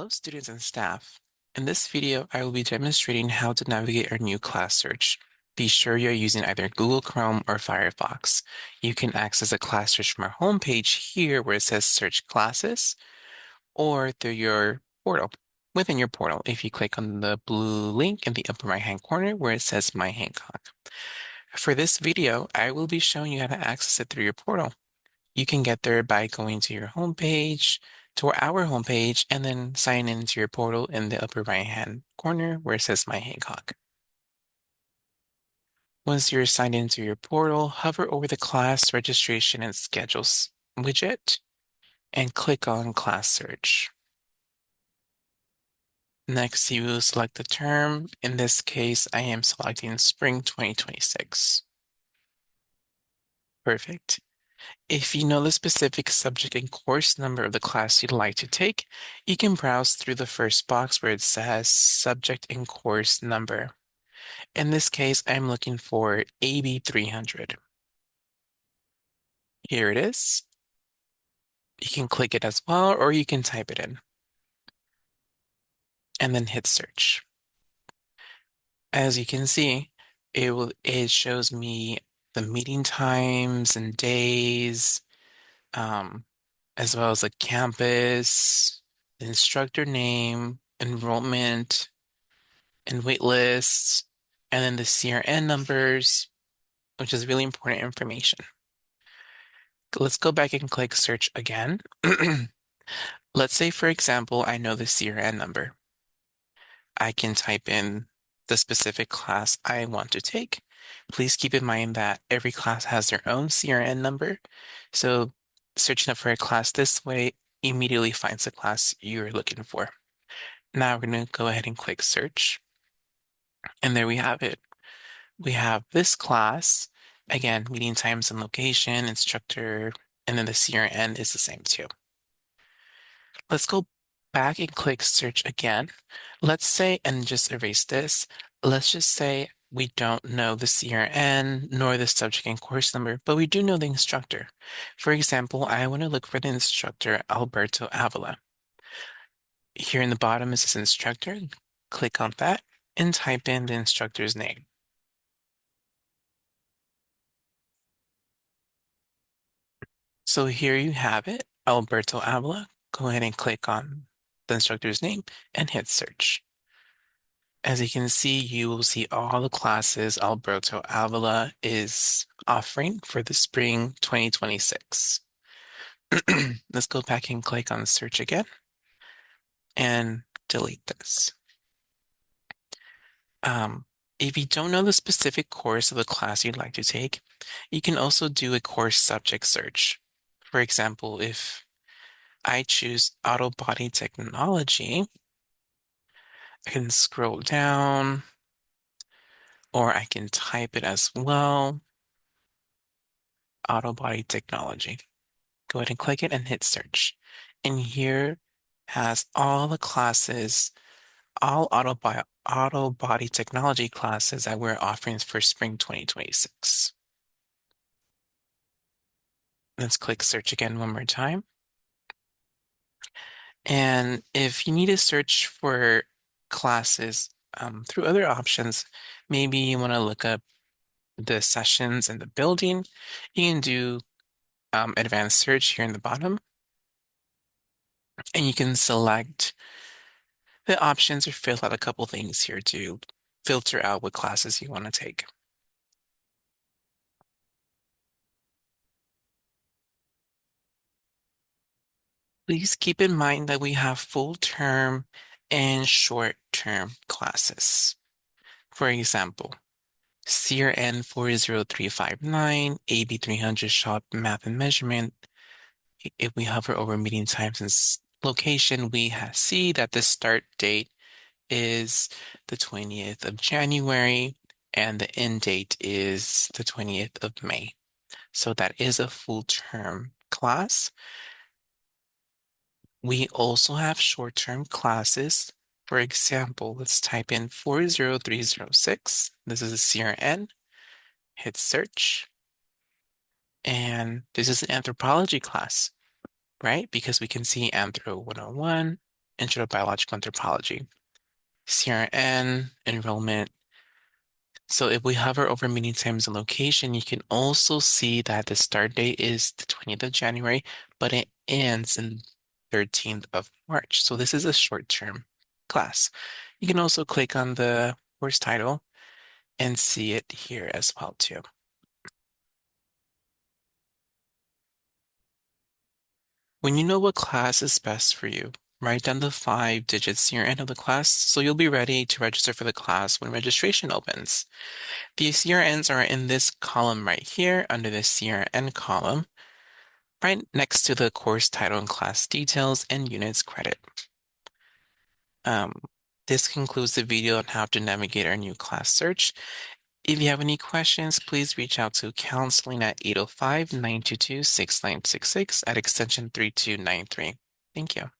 Hello, students and staff. In this video, I will be demonstrating how to navigate our new class search. Be sure you're using either Google Chrome or Firefox. You can access a class search from our homepage here where it says Search Classes, or through your portal, within your portal, if you click on the blue link in the upper right-hand corner where it says myHancock. For this video, I will be showing you how to access it through your portal. You can get there by going to your homepage, to our homepage, and then sign into your portal in the upper right-hand corner where it says My Hancock. Once you're signed into your portal, hover over the class registration and schedules widget and click on Class Search. Next, you will select the term. In this case, I am selecting Spring 2026. Perfect. If you know the specific subject and course number of the class you'd like to take, you can browse through the first box where it says Subject and Course Number. In this case, I'm looking for AB 300. Here it is. You can click it as well, or you can type it in and then hit search. As you can see, it shows me the meeting times and days, um, as well as the campus, the instructor name, enrollment, and wait lists, and then the CRN numbers, which is really important information. Let's go back and click search again. Let's say, for example, I know the CRN number. I can type in the specific class I want to take. Please keep in mind that every class has their own CRN number. So searching up for a class this way immediately finds the class you're looking for. Now we're going to go ahead and click search. And there we have it. We have this class. Again, meeting times and location, instructor, and then the CRN is the same too. Let's go back and click search again. Let's say, and just erase this, let's just say we don't know the CRN nor the subject and course number, but we do know the instructor. For example, I want to look for the instructor Alberto Avila. Here in the bottom is this instructor. Click on that and type in the instructor's name. So here you have it, Alberto Avila. Go ahead and click on the instructor's name and hit search. As you can see, you will see all the classes Alberto Avila is offering for the spring 2026. Let's go back and click on search again and delete this. If you don't know the specific course of the class you'd like to take, you can also do a course subject search. For example, if I choose auto body technology, I can scroll down or I can type it as well, auto body technology. Go ahead and click it and hit search. And here has all the classes, all auto body technology classes that we're offering for spring 2026. Let's click search again one more time. And if you need to search for classes through other options, maybe you want to look up the sessions in the building, you can do advanced search here in the bottom. And you can select the options or fill out a couple things here to filter out what classes you want to take. Please keep in mind that we have full-term and short-term classes. For example, CRN 40359, AB 300 Shop Math and Measurement. If we hover over meeting times and location, we see that the start date is the 20th of January and the end date is the 20th of May. So that is a full-term class. We also have short-term classes. For example, let's type in 40306. This is a CRN. Hit search. And this is an anthropology class, right? Because we can see Anthro 101, Intro to Biological Anthropology. CRN, enrollment. So if we hover over meeting times and location, you can also see that the start date is the 20th of January, but it ends in 13th of March. So this is a short-term class. You can also click on the course title and see it here as well too. When you know what class is best for you, write down the 5 digits CRN of the class so you'll be ready to register for the class when registration opens. The CRNs are in this column right here under the CRN column, right next to the course title and class details and units credit. Um, this concludes the video on how to navigate our new class search. If you have any questions, please reach out to counseling at 805-922-6966 at extension 3293. Thank you.